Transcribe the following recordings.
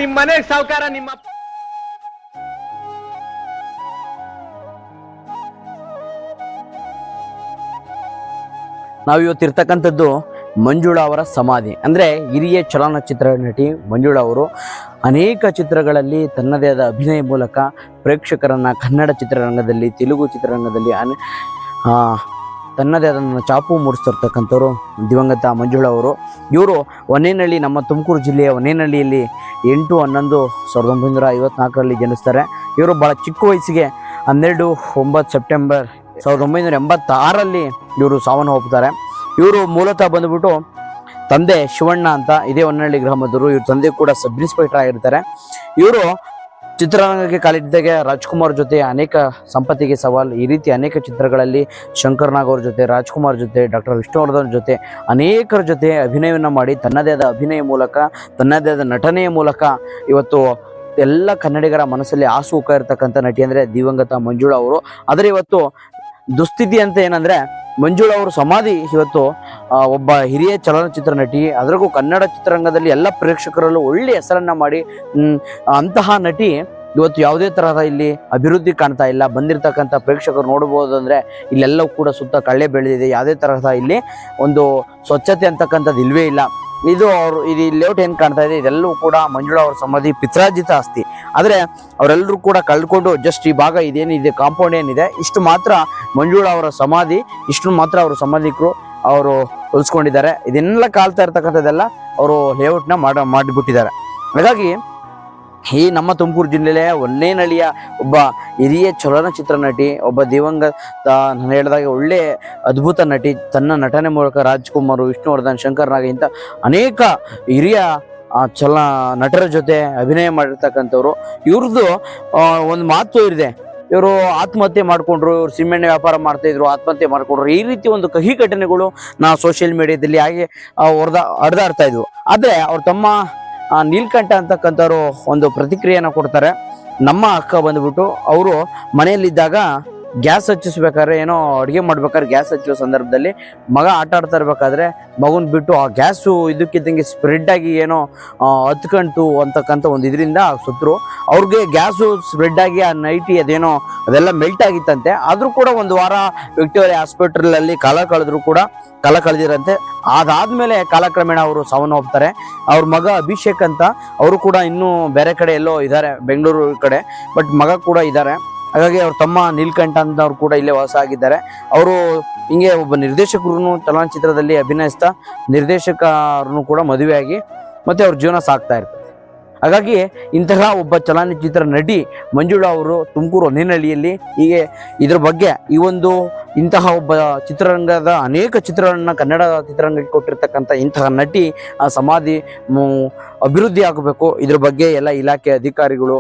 ನಿಮ್ ಮನೆಗ್ ಸಾವುಕಾರ ನಿಮ್ಮ ನಾವಿವತ್ತಿರ್ತಕ್ಕಂಥದ್ದು ಮಂಜುಳಾ ಅವರ ಸಮಾಧಿ. ಅಂದರೆ ಹಿರಿಯ ಚಲನಚಿತ್ರ ನಟಿ ಮಂಜುಳಾ ಅವರು ಅನೇಕ ಚಿತ್ರಗಳಲ್ಲಿ ತನ್ನದೇ ಆದ ಅಭಿನಯ ಮೂಲಕ ಪ್ರೇಕ್ಷಕರನ್ನು ಕನ್ನಡ ಚಿತ್ರರಂಗದಲ್ಲಿ, ತೆಲುಗು ಚಿತ್ರರಂಗದಲ್ಲಿ ತನ್ನದೇ ಆದ ಚಾಪು ಮೂಡಿಸ್ತಿರ್ತಕ್ಕಂಥವ್ರು ದಿವಂಗತ ಮಂಜುಳಾ ಅವರು. ಇವರು ಹೊನ್ನೇನಹಳ್ಳಿ, ನಮ್ಮ ತುಮಕೂರು ಜಿಲ್ಲೆಯ ಹೊನ್ನೇನಹಳ್ಳಿಯಲ್ಲಿ 8/11/1954 ಜನಿಸ್ತಾರೆ. ಇವರು ಭಾಳ ಚಿಕ್ಕ ವಯಸ್ಸಿಗೆ 12/9 ಸೆಪ್ಟೆಂಬರ್ 1986 ಇವರು ಸಾವನ್ನು ಹೋಗ್ತಾರೆ. ಇವರು ಮೂಲತಃ ಬಂದುಬಿಟ್ಟು ತಂದೆ ಶಿವಣ್ಣ ಅಂತ, ಇದೇ ಹೊನ್ನೇನಹಳ್ಳಿ ಗ್ರಾಮದವರು. ಇವ್ರ ತಂದೆ ಕೂಡ ಸಬ್ ಇನ್ಸ್ಪೆಕ್ಟರ್ ಆಗಿರ್ತಾರೆ. ಇವರು ಚಿತ್ರರಂಗಕ್ಕೆ ಕಾಲಿಟ್ಟಿದ್ದಾಗೆ ರಾಜ್ಕುಮಾರ್ ಜೊತೆ ಅನೇಕ ಸಂಪತ್ತಿಗೆ ಸವಾಲ್, ಈ ರೀತಿ ಅನೇಕ ಚಿತ್ರಗಳಲ್ಲಿ ಶಂಕರ್ ನಾಗ್ ಅವ್ರ ಜೊತೆ, ರಾಜ್ಕುಮಾರ್ ಜೊತೆ, ಡಾಕ್ಟರ್ ವಿಷ್ಣುವರ್ಧನ್ ಜೊತೆ ಅನೇಕರ ಜೊತೆ ಅಭಿನಯವನ್ನು ಮಾಡಿ ತನ್ನದೇ ಆದ ಅಭಿನಯ ಮೂಲಕ, ತನ್ನದೇ ಆದ ನಟನೆಯ ಮೂಲಕ ಇವತ್ತು ಎಲ್ಲ ಕನ್ನಡಿಗರ ಮನಸ್ಸಲ್ಲಿ ಆಸೂಕ ಇರತಕ್ಕಂಥ ನಟಿ ಅಂದರೆ ದಿವಂಗತ ಮಂಜುಳಾ ಅವರು. ಆದರೆ ಇವತ್ತು ದುಸ್ಥಿತಿ ಅಂತ ಏನಂದರೆ, ಮಂಜುಳಾ ಅವರು ಸಮಾಧಿ ಇವತ್ತು ಒಬ್ಬ ಹಿರಿಯ ಚಲನಚಿತ್ರ ನಟಿ, ಅದರಿಗೂ ಕನ್ನಡ ಚಿತ್ರರಂಗದಲ್ಲಿ ಎಲ್ಲ ಪ್ರೇಕ್ಷಕರಲ್ಲೂ ಒಳ್ಳೆಯ ಹೆಸರನ್ನು ಮಾಡಿ ಅಂತಹ ನಟಿ ಇವತ್ತು ಯಾವುದೇ ತರಹದ ಇಲ್ಲಿ ಅಭಿವೃದ್ಧಿ ಕಾಣ್ತಾ ಇಲ್ಲ. ಬಂದಿರತಕ್ಕಂಥ ಪ್ರೇಕ್ಷಕರು ನೋಡ್ಬೋದು ಅಂದರೆ ಇಲ್ಲೆಲ್ಲವೂ ಕೂಡ ಸುತ್ತ ಕಳ್ಳೆ ಬೆಳೆದಿದೆ. ಯಾವುದೇ ತರಹದ ಇಲ್ಲಿ ಒಂದು ಸ್ವಚ್ಛತೆ ಅಂತಕ್ಕಂಥದ್ದು ಇಲ್ವೇ ಇಲ್ಲ. ಇದು ಲೇಔಟ್ ಏನು ಕಾಣ್ತಾ ಇದೆ, ಇದೆಲ್ಲವೂ ಕೂಡ ಮಂಜುಳಾ ಅವರ ಸಮಾಧಿ ಪಿತ್ರಾರ್ಜಿತ ಆಸ್ತಿ. ಆದರೆ ಅವರೆಲ್ಲರೂ ಕೂಡ ಕಳ್ಕೊಂಡು ಜಸ್ಟ್ ಈ ಭಾಗ ಇದೇನಿದೆ, ಕಾಂಪೌಂಡ್ ಏನಿದೆ, ಇಷ್ಟು ಮಾತ್ರ ಮಂಜುಳಾ ಅವರ ಸಮಾಧಿ, ಇಷ್ಟು ಮಾತ್ರ ಅವರು ಸಂಬಂಧಿಕರು ಅವರು ಉಳಿಸ್ಕೊಂಡಿದ್ದಾರೆ. ಇದನ್ನೆಲ್ಲ ಕಾಲ್ತಾ ಇರ್ತಕ್ಕಂಥದ್ದೆಲ್ಲ ಅವರು ಲೇಔಟ್ನ ಮಾಡಿಬಿಟ್ಟಿದ್ದಾರೆ. ಹಾಗಾಗಿ ಈ ನಮ್ಮ ತುಮಕೂರು ಜಿಲ್ಲೆಯ ಹೊನ್ನೇನಹಳ್ಳಿಯ ಒಬ್ಬ ಹಿರಿಯ ಚಲನಚಿತ್ರ ನಟಿ, ಒಬ್ಬ ದಿವಂಗತ, ನಾನು ಹೇಳಿದಾಗೆ ಒಳ್ಳೆ ಅದ್ಭುತ ನಟಿ, ತನ್ನ ನಟನೆ ಮೂಲಕ ರಾಜ್ಕುಮಾರ್, ವಿಷ್ಣುವರ್ಧನ್, ಶಂಕರ್ ನಾಗ್ ಇಂಥ ಅನೇಕ ಹಿರಿಯ ನಟರ ಜೊತೆ ಅಭಿನಯ ಮಾಡಿರ್ತಕ್ಕಂಥವ್ರು. ಇವ್ರದ್ದು ಒಂದು ಮಾತು ಇದೆ, ಇವರು ಆತ್ಮಹತ್ಯೆ ಮಾಡಿಕೊಂಡ್ರು, ಇವರು ಸಿಮೆಣ್ಣೆ ವ್ಯಾಪಾರ ಮಾಡ್ತಾಯಿದ್ರು, ಆತ್ಮಹತ್ಯೆ ಮಾಡಿಕೊಂಡ್ರು. ಈ ರೀತಿ ಒಂದು ಕಹಿ ಘಟನೆಗಳು ಸೋಷಿಯಲ್ ಮೀಡಿಯಾದಲ್ಲಿ ಹಾಗೆ ಹರಿದಾಡ್ತಾ ಇದ್ವು. ಆದರೆ ಅವ್ರ ತಮ್ಮ ನೀಲ್ಕಂಠ ಅಂತಕ್ಕಂಥವ್ರು ಒಂದು ಪ್ರತಿಕ್ರಿಯೆಯನ್ನು ಕೊಡ್ತಾರೆ. ನಮ್ಮ ಅಕ್ಕ ಬಂದುಬಿಟ್ಟು ಅವರು ಮನೆಯಲ್ಲಿದ್ದಾಗ ಗ್ಯಾಸ್ ಹಚ್ಚಿಸ್ಬೇಕಾದ್ರೆ, ಏನೋ ಅಡುಗೆ ಮಾಡ್ಬೇಕಾದ್ರೆ ಗ್ಯಾಸ್ ಹಚ್ಚುವ ಸಂದರ್ಭದಲ್ಲಿ ಮಗ ಆಟ ಆಡ್ತಾ ಇರ್ಬೇಕಾದ್ರೆ ಮಗುನ ಬಿಟ್ಟು ಆ ಗ್ಯಾಸು ಇದಕ್ಕಿದ್ದಂಗೆ ಸ್ಪ್ರೆಡ್ ಆಗಿ ಏನೋ ಹತ್ಕಂಟು ಅಂತಕ್ಕಂಥ ಒಂದು ಇದರಿಂದ ಸುತ್ತರು. ಅವ್ರಿಗೆ ಗ್ಯಾಸು ಸ್ಪ್ರೆಡ್ ಆಗಿ ಆ ನೈಟಿ ಅದೇನೋ ಅದೆಲ್ಲ ಮೆಲ್ಟ್ ಆಗಿತ್ತಂತೆ. ಆದರೂ ಕೂಡ ಒಂದು ವಾರ ವಿಕ್ಟೋರಿಯಾ ಹಾಸ್ಪಿಟಲಲ್ಲಿ ಕಾಲ ಕಳೆದಿರಂತೆ. ಅದಾದ್ಮೇಲೆ ಕಾಲಕ್ರಮೇಣ ಅವರು ಸಾವನ್ನು ಹೋಗ್ತಾರೆ. ಅವ್ರ ಮಗ ಅಭಿಷೇಕ್ ಅಂತ, ಅವರು ಕೂಡ ಇನ್ನೂ ಬೇರೆ ಕಡೆ ಎಲ್ಲೋ ಇದ್ದಾರೆ, ಬೆಂಗಳೂರು ಕಡೆ, ಬಟ್ ಮಗ ಕೂಡ ಇದ್ದಾರೆ. ಹಾಗಾಗಿ ಅವ್ರ ತಮ್ಮ ನೀಲ್ಕಂಠ ಅಂತ ಅವ್ರು ಕೂಡ ಇಲ್ಲೇ ವಾಸ ಆಗಿದ್ದಾರೆ. ಅವರು ಹಿಂಗೆ ಒಬ್ಬ ನಿರ್ದೇಶಕರು, ಚಲನಚಿತ್ರದಲ್ಲಿ ಅಭಿನಯಿಸ್ತಾ ನಿರ್ದೇಶಕರನ್ನು ಕೂಡ ಮದುವೆಯಾಗಿ ಮತ್ತೆ ಅವ್ರ ಜೀವನ ಸಾಗ್ತಾ ಇರ್ತಾರೆ. ಹಾಗಾಗಿ ಇಂತಹ ಒಬ್ಬ ಚಲನಚಿತ್ರ ನಟಿ ಮಂಜುಳಾ ಅವರು ತುಮಕೂರು ಹೊನ್ನೇನಹಳ್ಳಿಯಲ್ಲಿ ಹೀಗೆ ಇದ್ರ ಬಗ್ಗೆ ಇಂತಹ ಒಬ್ಬ ಚಿತ್ರರಂಗದ ಅನೇಕ ಚಿತ್ರಗಳನ್ನ ಕನ್ನಡ ಚಿತ್ರರಂಗಕ್ಕೆ ಕೊಟ್ಟಿರ್ತಕ್ಕಂಥ ಇಂತಹ ನಟಿ ಸಮಾಧಿ ಅಭಿವೃದ್ಧಿ ಆಗಬೇಕು. ಇದ್ರ ಬಗ್ಗೆ ಎಲ್ಲ ಇಲಾಖೆ ಅಧಿಕಾರಿಗಳು,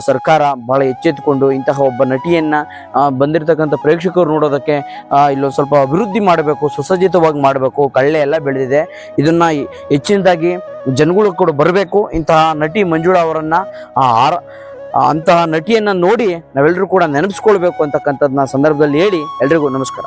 ಸರ್ಕಾರ ಬಹಳ ಎಚ್ಚೆತ್ತುಕೊಂಡು ಇಂತಹ ಒಬ್ಬ ನಟಿಯನ್ನ ಬಂದಿರತಕ್ಕಂಥ ಪ್ರೇಕ್ಷಕರು ನೋಡೋದಕ್ಕೆ ಇಲ್ಲೊಂದು ಸ್ವಲ್ಪ ಅಭಿವೃದ್ಧಿ ಮಾಡಬೇಕು, ಸುಸಜ್ಜಿತವಾಗಿ ಮಾಡಬೇಕು. ಕಳ್ಳೆ ಎಲ್ಲ ಬೆಳೆದಿದೆ, ಇದನ್ನ ಹೆಚ್ಚಿನದಾಗಿ ಜನಗಳು ಕೂಡ ಬರಬೇಕು. ಇಂತಹ ನಟಿ ಮಂಜುಳಾ ಅವರನ್ನ ಅಂತಹ ನಟಿಯನ್ನ ನೋಡಿ ನಾವೆಲ್ಲರೂ ಕೂಡ ನೆನಪಿಸ್ಕೊಳ್ಬೇಕು ಅಂತಕ್ಕಂಥದ್ದನ್ನ ಸಂದರ್ಭದಲ್ಲಿ ಹೇಳಿ ಎಲ್ರಿಗೂ ನಮಸ್ಕಾರ.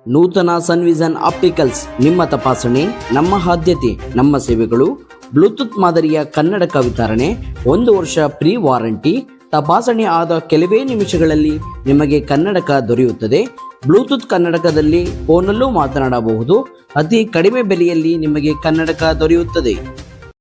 ನೂತನ ಸನ್ವಿಷನ್ ಆಪ್ಟಿಕಲ್ಸ್, ನಿಮ್ಮ ತಪಾಸಣೆ ನಮ್ಮ ಆದ್ಯತೆ, ನಮ್ಮ ಸೇವೆಗಳು. ಬ್ಲೂಟೂತ್ ಮಾದರಿಯ ಕನ್ನಡಕ ವಿತರಣೆ, 1 ವರ್ಷ ಫ್ರೀ ವಾರಂಟಿ. ತಪಾಸಣೆ ಆದ ಕೆಲವೇ ನಿಮಿಷಗಳಲ್ಲಿ ನಿಮಗೆ ಕನ್ನಡಕ ದೊರೆಯುತ್ತದೆ. ಬ್ಲೂಟೂತ್ ಕನ್ನಡಕದಲ್ಲಿ ಫೋನಲ್ಲೂ ಮಾತನಾಡಬಹುದು. ಅತಿ ಕಡಿಮೆ ಬೆಲೆಯಲ್ಲಿ ನಿಮಗೆ ಕನ್ನಡಕ ದೊರೆಯುತ್ತದೆ.